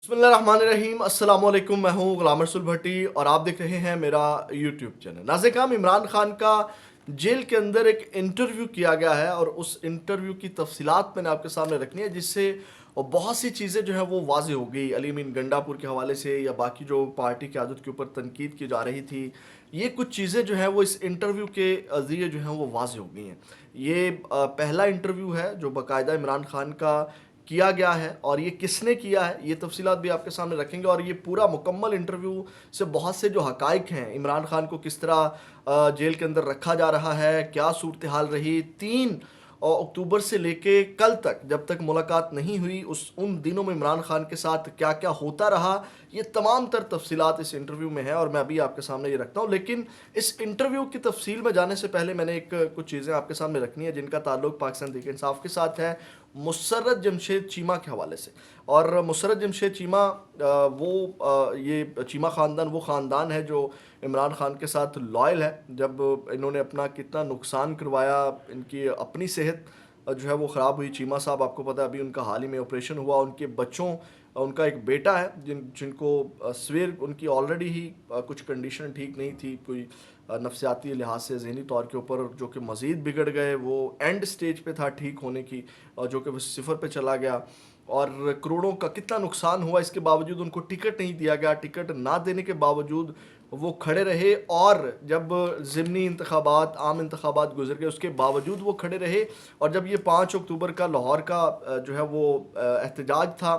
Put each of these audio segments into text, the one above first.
बिस्मिल्लाहिर्रहमानिर्रहीम अस्सलाम वालेकुम। मैं हूं गुलाम रसूल भट्टी और आप देख रहे हैं मेरा यूट्यूब चैनल। नाज़िकाम, इमरान खान का जेल के अंदर एक इंटरव्यू किया गया है और उस इंटरव्यू की तफसीलात मैंने आपके सामने रखनी है, जिससे बहुत सी चीज़ें जो है वो वाज़ेह हो गई। अली मीन गंडापुर के हवाले से या बाकी जो पार्टी की आदत के ऊपर तनकीद की जा रही थी, ये कुछ चीज़ें जो हैं वो इस इंटरव्यू के ज़रिए जो हैं वो वाज़ेह हो गई हैं। ये पहला इंटरव्यू है जो बाकायदा इमरान खान का किया गया है और ये किसने किया है ये तफसीलात भी आपके सामने रखेंगे। और ये पूरा मुकम्मल इंटरव्यू से बहुत से जो हकाइक हैं, इमरान खान को किस तरह जेल के अंदर रखा जा रहा है, क्या सूरत हाल रही 3 अक्टूबर से लेके कल तक जब तक मुलाकात नहीं हुई, उस उन दिनों में इमरान खान के साथ क्या क्या होता रहा, ये तमाम तर तफसीलात इस इंटरव्यू में है और मैं अभी आपके सामने ये रखता हूँ। लेकिन इस इंटरव्यू की तफसील में जाने से पहले मैंने एक कुछ चीज़ें आपके सामने रखनी है जिनका ताल्लुक पाकिस्तान तहरीक इंसाफ के साथ है, मुसर्रत जमशेद चीमा के हवाले से। और मुसर्रत जमशेद चीमा ये चीमा ख़ानदान वो ख़ानदान है जो इमरान खान के साथ लॉयल है। जब इन्होंने अपना कितना नुकसान करवाया, इनकी अपनी सेहत जो है वो ख़राब हुई। चीमा साहब, आपको पता है अभी उनका हाल ही में ऑपरेशन हुआ। उनके बच्चों, उनका एक बेटा है जिनको सवेर उनकी ऑलरेडी ही कुछ कंडीशन ठीक नहीं थी, कोई नफसियाती लिहाज से ज़हनी तौर के ऊपर, जो कि मज़ीद बिगड़ गए। वो एंड स्टेज पे था ठीक होने की, और जो कि वो सिफर पे चला गया और करोड़ों का कितना नुकसान हुआ। इसके बावजूद उनको टिकट नहीं दिया गया। टिकट ना देने के बावजूद वो खड़े रहे और जब ज़िमनी इंतखाबात, आम इंतखाबात गुजर गए, उसके बावजूद वो खड़े रहे। और जब ये 5 अक्टूबर का लाहौर का जो है वो एहतजाज था,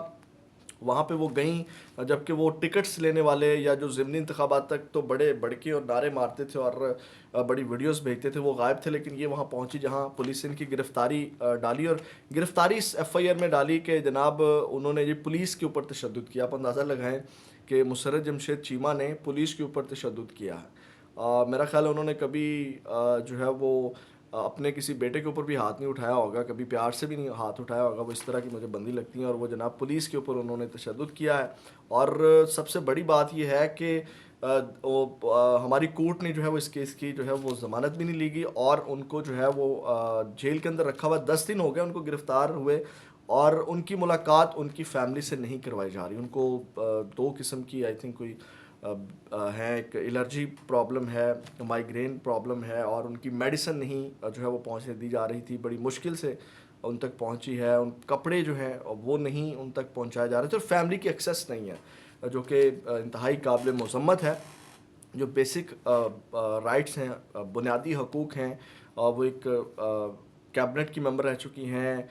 वहाँ पे वो गईं, जबकि वो टिकट्स लेने वाले या जो ज़िमनी इंतखाबात तक तो बड़े बड़के और नारे मारते थे और बड़ी वीडियोस भेजते थे, वो गायब थे। लेकिन ये वहाँ पहुँची जहाँ पुलिस ने इनकी गिरफ़्तारी डाली, और गिरफ़्तारी इस FIR में डाली कि जनाब उन्होंने ये पुलिस के ऊपर तशद्दुद किया। आप अंदाज़ा लगाएं कि मुसर्रत जमशेद चीमा ने पुलिस के ऊपर तशद्दुद किया है। मेरा ख़्याल है उन्होंने कभी जो है वो अपने किसी बेटे के ऊपर भी हाथ नहीं उठाया होगा, कभी प्यार से भी नहीं हाथ उठाया होगा। वो इस तरह की मुझे बंदी लगती हैं और वो जनाब पुलिस के ऊपर उन्होंने तशद्दुद किया है। और सबसे बड़ी बात यह है कि हमारी कोर्ट ने जो है वो इस केस की जो है वो ज़मानत भी नहीं ली गई और उनको जो है वो जेल के अंदर रखा हुआ 10 दिन हो गए उनको गिरफ़्तार हुए, और उनकी मुलाकात उनकी फ़ैमिली से नहीं करवाई जा रही। उनको 2 किस्म की आई थिंक कोई हैं, एक एलर्जी प्रॉब्लम है, माइग्रेन प्रॉब्लम है, और उनकी मेडिसिन नहीं जो है वो पहुंचने दी जा रही थी। बड़ी मुश्किल से उन तक पहुंची है। उन कपड़े जो हैं वो नहीं उन तक पहुंचाए जा रहे थे और फैमिली की एक्सेस नहीं है, जो कि इंतहाई काबिल मज़म्मत है। जो बेसिक राइट्स हैं, बुनियादी हकूक़ हैं, वो एक कैबिनेट की मेंबर रह चुकी हैं,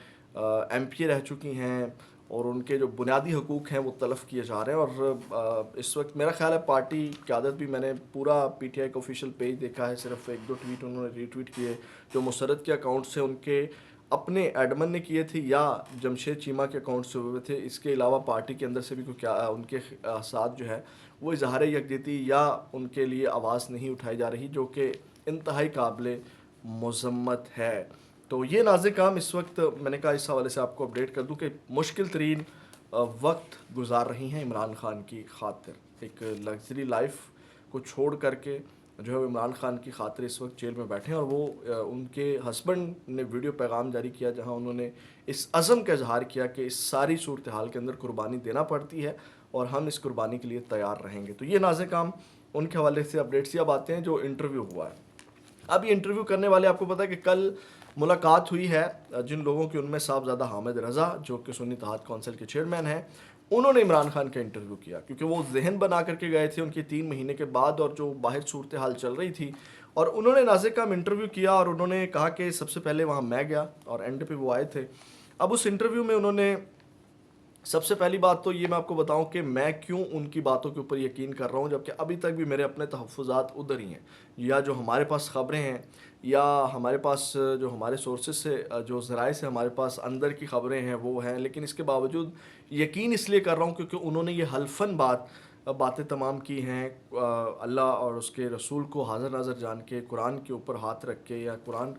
MPA रह चुकी हैं, और उनके जो बुनियादी हकूक़ हैं वो तलफ़ किए जा रहे हैं। और इस वक्त मेरा ख़्याल है पार्टी क़यादत भी, मैंने पूरा PTI का ऑफिशियल पेज देखा है, सिर्फ 1-2 ट्वीट उन्होंने रीट्वीट किए जो मुसर्रत के अकाउंट से उनके अपने एडमन ने किए थे या जमशेद चीमा के अकाउंट से हुए थे। इसके अलावा पार्टी के अंदर से भी कोई क्या उनके साथ जो है वो इजहार यकजहती या उनके लिए आवाज़ नहीं उठाई जा रही, जो कि इंतहाई काबिल मज़म्मत है। तो ये नाज़िकाम इस वक्त मैंने कहा इस हवाले से आपको अपडेट कर दूं कि मुश्किल तरीन वक्त गुजार रही हैं इमरान खान की खातिर। एक लग्जरी लाइफ को छोड़ करके जो है वो इमरान खान की खातिर इस वक्त जेल में बैठे हैं। और वो उनके हस्बैंड ने वीडियो पैगाम जारी किया जहां उन्होंने इस अज़म का इजहार किया कि इस सारी सूरत हाल के अंदर कुर्बानी देना पड़ती है और हम इस कुर्बानी के लिए तैयार रहेंगे। तो ये नाज़िकाम उनके हवाले से अपडेट्स। अब आते हैं जो इंटरव्यू हुआ है। अब ये इंटरव्यू करने वाले, आपको पता है कि कल मुलाकात हुई है जिन लोगों की, उनमें साहबजादा हामिद रज़ा जो कि सुन्नी इत्तेहाद कौंसिल के चेयरमैन हैं, उन्होंने इमरान खान का इंटरव्यू किया क्योंकि वो जहन बना करके गए थे उनकी 3 महीने के बाद और जो बाहर सूरत हाल चल रही थी। और उन्होंने नाज़िकाम इंटरव्यू किया और उन्होंने कहा कि सबसे पहले वहाँ मैं गया और एंड पे वो आए थे। अब उस इंटरव्यू में उन्होंने, सबसे पहली बात तो ये मैं आपको बताऊं कि मैं क्यों उनकी बातों के ऊपर यकीन कर रहा हूं, जबकि अभी तक भी मेरे अपने तहफ़्फ़ुज़ात उधर ही हैं, या जो हमारे पास ख़बरें हैं या हमारे पास जो हमारे सोर्सेज से, जो ज़राए से हमारे पास अंदर की ख़बरें हैं वो हैं। लेकिन इसके बावजूद यकीन इसलिए कर रहा हूँ क्योंकि उन्होंने ये हल्फन बातें तमाम की हैं, अल्लाह और उसके रसूल को हाज़िर नाज़र जान के, कुरान के ऊपर हाथ रख के, या कुरान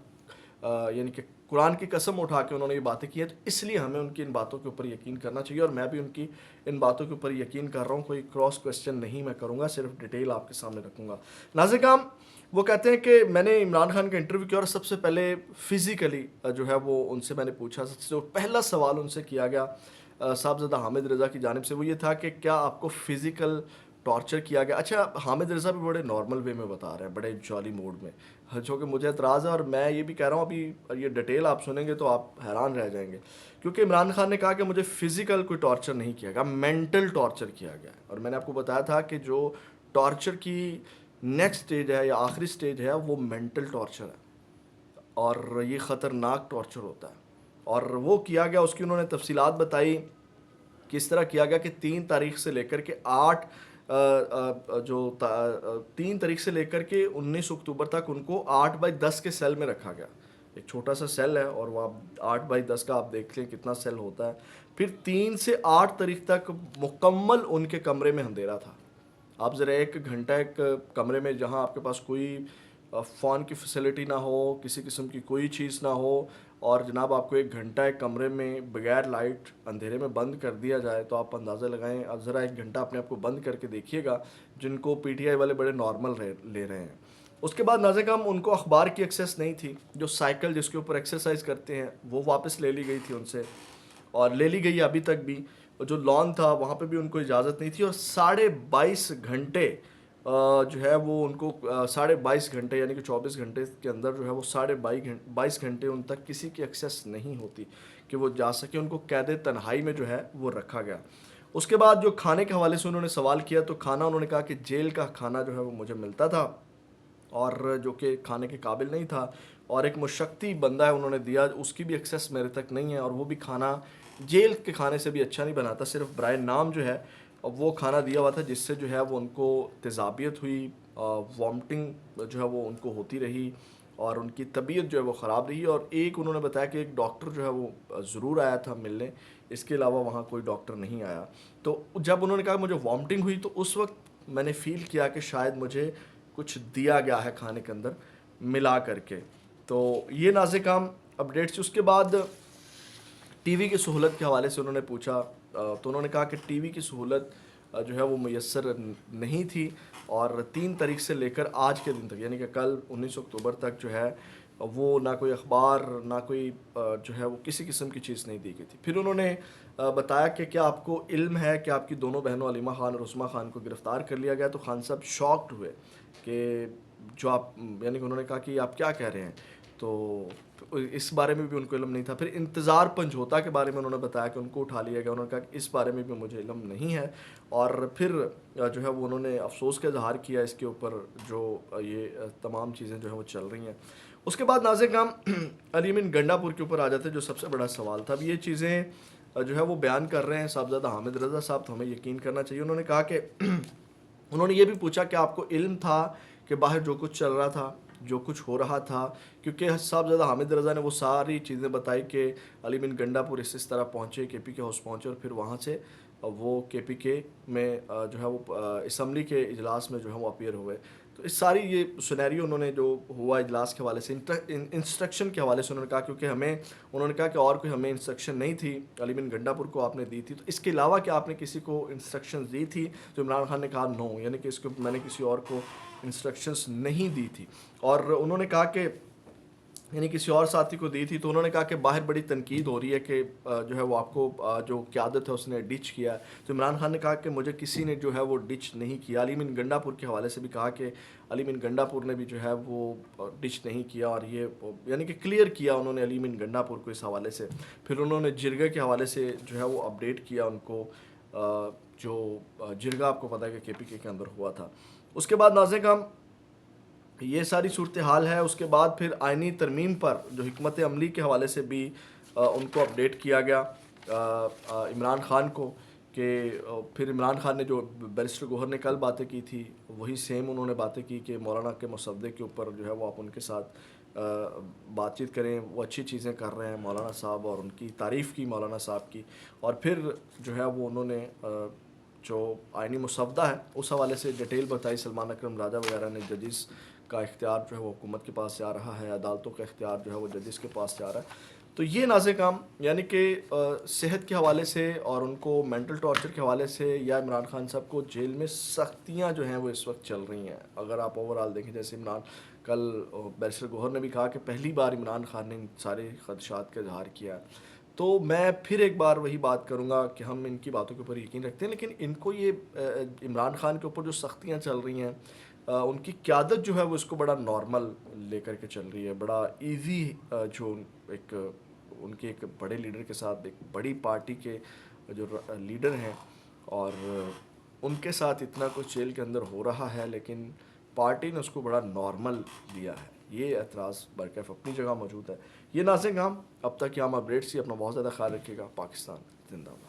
यानी कि कुरान की कसम उठा के उन्होंने ये बातें की हैं। तो इसलिए हमें उनकी इन बातों के ऊपर यकीन करना चाहिए और मैं भी उनकी इन बातों के ऊपर यकीन कर रहा हूँ। कोई क्रॉस क्वेश्चन नहीं मैं करूँगा, सिर्फ डिटेल आपके सामने रखूँगा। नाज़िकाम, वो कहते हैं कि मैंने इमरान खान का इंटरव्यू किया और सबसे पहले फ़िज़िकली जो है वो उनसे मैंने पूछा। सबसे जो पहला सवाल उनसे किया गया साहबज़ादा हामिद रज़ा की जानिब से, वो ये था कि क्या आपको फ़िज़िकल टॉर्चर किया गया? अच्छा, हामिद रज़ा भी बड़े नॉर्मल वे में बता रहे हैं, बड़े जॉली मूड में, जो कि मुझे एतराज़ है, और मैं ये भी कह रहा हूँ, अभी ये डिटेल आप सुनेंगे तो आप हैरान रह जाएँगे। क्योंकि इमरान खान ने कहा कि मुझे फ़िज़िकल कोई टॉर्चर नहीं किया गया, मेंटल टॉर्चर किया गया है। और मैंने आपको बताया था कि जो टॉर्चर की नेक्स्ट स्टेज है या आखिरी स्टेज है, वो मेंटल टॉर्चर है, और ये ख़तरनाक टॉर्चर होता है। और वो किया गया, उसकी उन्होंने तफसीलात बताई, किस तरह किया गया कि 3 तारीख से लेकर के 3 तारीख से लेकर के 19 अक्टूबर तक उनको 8x10 के सेल में रखा गया। एक छोटा सा सेल है, और वो आप 8x10 का आप देख लें कितना सेल होता है। फिर 3 से 8 तारीख तक मुकम्मल उनके कमरे में अंधेरा था। आप ज़रा 1 घंटा एक कमरे में, जहाँ आपके पास कोई फ़ोन की फैसिलिटी ना हो, किसी किस्म की कोई चीज़ ना हो, और जनाब आपको 1 घंटा एक कमरे में बगैर लाइट अंधेरे में बंद कर दिया जाए, तो आप अंदाज़ा लगाएं। अब ज़रा 1 घंटा अपने आप को बंद करके देखिएगा, जिनको पीटीआई वाले बड़े नॉर्मल ले रहे हैं। उसके बाद नाज़िम हम, उनको अखबार की एक्सेस नहीं थी, जो साइकिल जिसके ऊपर एक्सरसाइज करते हैं वो वापस ले ली गई थी उनसे, और ले ली गई है अभी तक भी। और जो लॉन था वहाँ पे भी उनको इजाज़त नहीं थी, और 22.5 घंटे जो है वो उनको 22.5 घंटे यानी कि 24 घंटे के अंदर जो है वो 22.5 घंटे उन तक किसी की एक्सेस नहीं होती कि वो जा सके। उनको कैद तन्हाई में जो है वो रखा गया। उसके बाद जो खाने के हवाले से उन्होंने सवाल किया, तो खाना उन्होंने कहा कि जेल का खाना जो है वो मुझे मिलता था, और जो कि खाने के काबिल नहीं था, और एक मुशक्की बंदा है उन्होंने दिया, उसकी भी एक्सेस मेरे तक नहीं है, और वो भी खाना जेल के खाने से भी अच्छा नहीं बनाता, सिर्फ बराए नाम जो है वो खाना दिया हुआ था, जिससे जो है वो उनको तेज़ाबियत हुई, वॉमिटिंग जो है वो उनको होती रही, और उनकी तबीयत जो है वो ख़राब रही। और एक उन्होंने बताया कि एक डॉक्टर जो है वो ज़रूर आया था मिलने, इसके अलावा वहाँ कोई डॉक्टर नहीं आया। तो जब उन्होंने कहा मुझे वॉमिटिंग हुई, तो उस वक्त मैंने फ़ील किया कि शायद मुझे कुछ दिया गया है खाने के अंदर मिला करके। तो ये नाज़िम अपडेट्स। उसके बाद टीवी की सहूलत के हवाले से उन्होंने पूछा, तो उन्होंने कहा कि टीवी की सहूलत जो है वो मुयस्सर नहीं थी, और 3 तारीख से लेकर आज के दिन तक, यानी कि कल 19 अक्टूबर तक जो है वो ना कोई अखबार, ना कोई जो है वो किसी किस्म की चीज़ नहीं दी गई थी। फिर उन्होंने बताया कि क्या आपको इल्म है कि आपकी दोनों बहनों अलीमा खान और उस्मा खान को गिरफ़्तार कर लिया गया? तो खान साहब शॉक्ड हुए कि जो आप, यानी कि उन्होंने कहा कि आप क्या कह रहे हैं? तो इस बारे में भी उनको इल्म नहीं था। फिर इंतज़ार पंजोता के बारे में उन्होंने बताया कि उनको उठा लिया गया। उन्होंने कहा कि इस बारे में भी मुझे इल्म नहीं है, और फिर जो है वो उन्होंने अफ़सोस का इज़हार किया इसके ऊपर, जो ये तमाम चीज़ें जो हैं वो चल रही हैं। उसके बाद नाज़िम हम अली मीन गंडापुर के ऊपर आ जाते हैं, जो सबसे बड़ा सवाल था। अब ये चीज़ें जो है वो बयान कर रहे हैं साहबज़ादा हामिद रज़ा साहब, तो हमें यकीन करना चाहिए। उन्होंने कहा कि उन्होंने ये भी पूछा कि आपको इल्म था कि बाहर जो कुछ चल रहा था, जो कुछ हो रहा था? क्योंकि साहबज़ादा हामिद रज़ा ने वो सारी चीज़ें बताई कि अली बिन गंडापुर इस तरह पहुँचे, केपीके हाउस पहुँचे, और फिर वहाँ से वो केपीके में जो है वो असम्बली के इजलास में जो है वो अपीयर हुए। तो इस सारी ये सिनेरियो उन्होंने जो हुआ इजलास के हवाले से, इंस्ट्रक्शन के हवाले से उन्होंने कहा, क्योंकि हमें, उन्होंने कहा कि और कोई हमें इंस्ट्रक्शन नहीं थी, अली बिन गंडापुर को आपने दी थी, तो इसके अलावा क्या आपने किसी को इंस्ट्रक्शन दी थी? तो इमरान खान ने कहा नो, यानी कि इसको मैंने किसी और को इंस्ट्रक्शंस नहीं दी थी। और उन्होंने कहा कि यानी किसी और साथी को दी थी। तो उन्होंने कहा कि बाहर बड़ी तनकीद हो रही है कि जो है वो आपको जो क़यादत है उसने डिच किया। तो इमरान खान ने कहा कि मुझे किसी ने जो है वो डिच नहीं किया। अली मीन गंडापुर के हवाले से भी कहा कि अली मीन गंडापुर ने भी जो है वो डिच नहीं किया, और ये यानी कि क्लियर किया उन्होंने अली मीन गंडापुर को इस हवाले से। फिर उन्होंने जिरगा के हवाले से जो है वो अपडेट किया उनको, जो जिरगा आपको पता है कि KPK के अंदर हुआ था। उसके बाद नाज़िम का ये सारी सूरत हाल है। उसके बाद फिर आइनी तरमीम पर जो हिकमत अमली के हवाले से भी उनको अपडेट किया गया इमरान खान को, कि फिर इमरान खान ने जो बैरिस्टर गौहर ने कल बातें की थी वही सेम उन्होंने बातें की कि मौलाना के मसवदे के ऊपर जो है वो आप उनके साथ बातचीत करें, वो अच्छी चीज़ें कर रहे हैं मौलाना साहब, और उनकी तारीफ़ की मौलाना साहब की। और फिर जो है वो उन्होंने जो आइनी मसवदा है उस हवाले से डिटेल बताई। सलमान अकरम राजा वगैरह ने जजिस का इख्तियार जो है वो हुकूमत के पास से आ रहा है, अदालतों का इख्तियार जो है वो जजिस के पास से आ रहा है। तो ये नाज़े काम, यानी कि सेहत के हवाले से और उनको मेंटल टॉर्चर के हवाले से, या इमरान खान साहब को जेल में सख्तियाँ जो हैं वो इस वक्त चल रही हैं। अगर आप ओवरऑल देखें, जैसे इमरान कल बैरिस्टर गौहर ने भी कहा कि पहली बार इमरान खान ने इन सारे खदशात का इजहार किया। तो मैं फिर एक बार वही बात करूँगा कि हम इनकी बातों के ऊपर यकीन रखते हैं, लेकिन इनको ये इमरान खान के ऊपर जो सख्तियाँ चल रही हैं, उनकी क़यादत जो है वो इसको बड़ा नॉर्मल लेकर के चल रही है, बड़ा इजी, जो एक उनके एक बड़े लीडर के साथ एक बड़ी पार्टी के जो लीडर हैं, और उनके साथ इतना कुछ जेल के अंदर हो रहा है, लेकिन पार्टी ने उसको बड़ा नॉर्मल लिया है। ये एतराज़ बरकैफ अपनी जगह मौजूद है। ये नाज़रीन हम अब तक यहाँ अपडेट्स ही, अपना बहुत ज़्यादा ख्याल रखिएगा। पाकिस्तान जिंदाबाद।